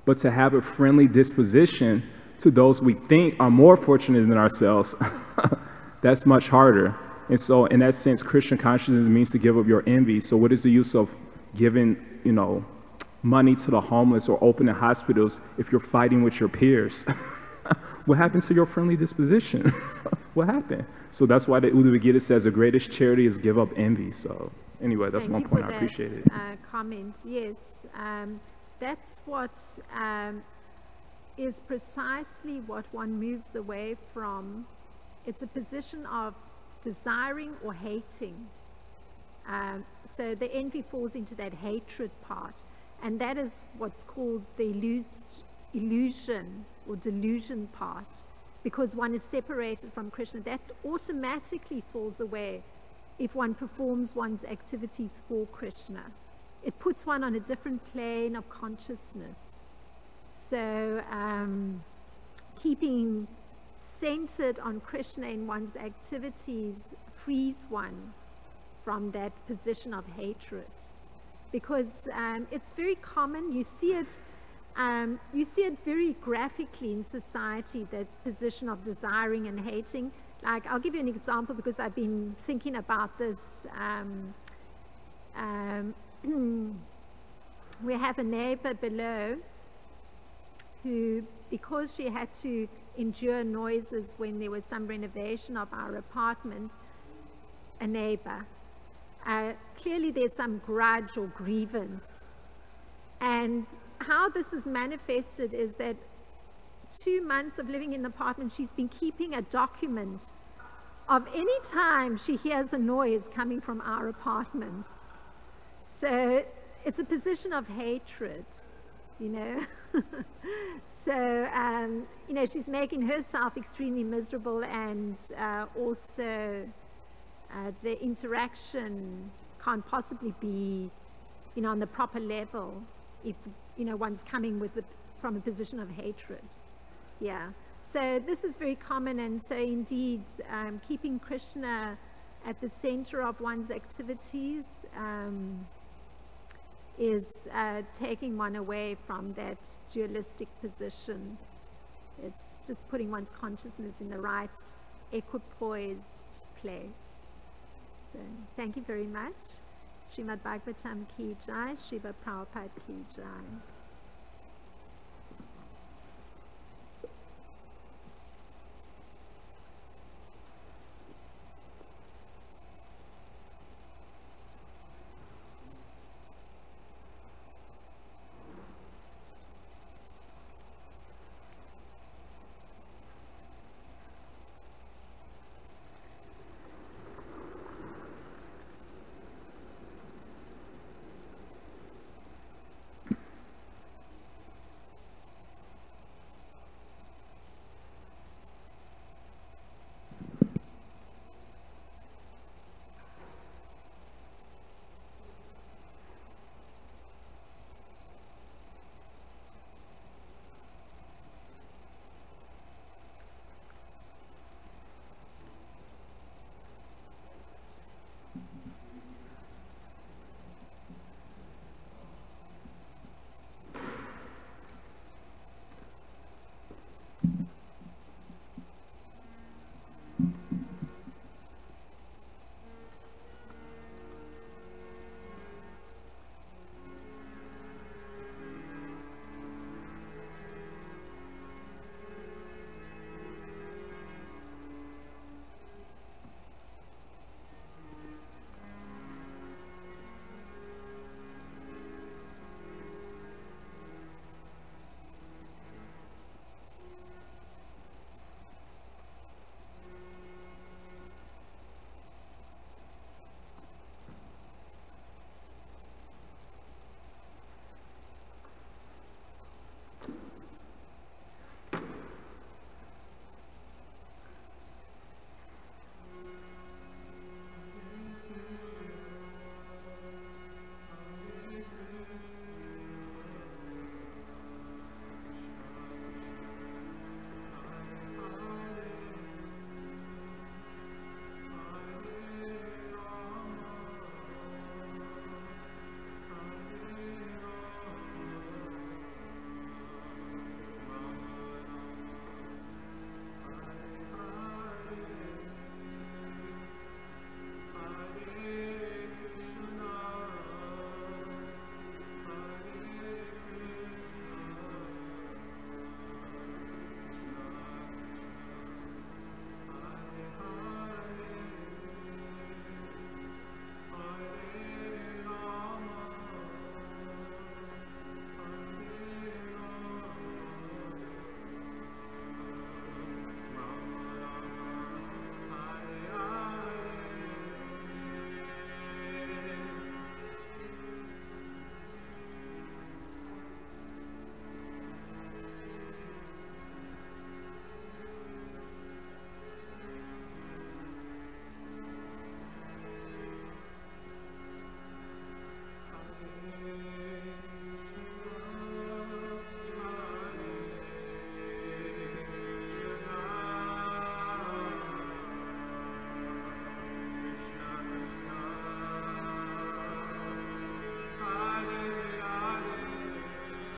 But to have a friendly disposition to those we think are more fortunate than ourselves, that's much harder. And so in that sense, Krishna consciousness means to give up your envy. So what is the use of giving, money to the homeless or opening hospitals if you're fighting with your peers? What happened to your friendly disposition? What happened? So that's why the Uddhava Gita says the greatest charity is give up envy. So anyway, that's one point. I appreciate it. Comment. Yes, that's what is precisely what one moves away from. It's a position of desiring or hating. So the envy falls into that hatred part, and that is what's called the illusion or delusion part, because one is separated from Krishna. That automatically falls away if one performs one's activities for Krishna. It puts one on a different plane of consciousness. So keeping centered on Krishna in one's activities frees one from that position of hatred, because it's very common. You see it very graphically in society, that position of desiring and hating. Like, I'll give you an example, because I've been thinking about this. We have a neighbor below who, because she had to endure noises when there was some renovation of our apartment, a neighbor, clearly there's some grudge or grievance. And how this is manifested is that 2 months of living in the apartment, she's been keeping a document of any time she hears a noise coming from our apartment. So it's a position of hatred, So, she's making herself extremely miserable, and also the interaction can't possibly be, on the proper level if, one's coming from a position of hatred. Yeah. So this is very common, and so indeed, keeping Krishna at the center of one's activities is taking one away from that dualistic position. It's just putting one's consciousness in the right equipoised place. So thank you very much. Srimad Bhagavatam ki jai, Srila Prabhupada ki jai.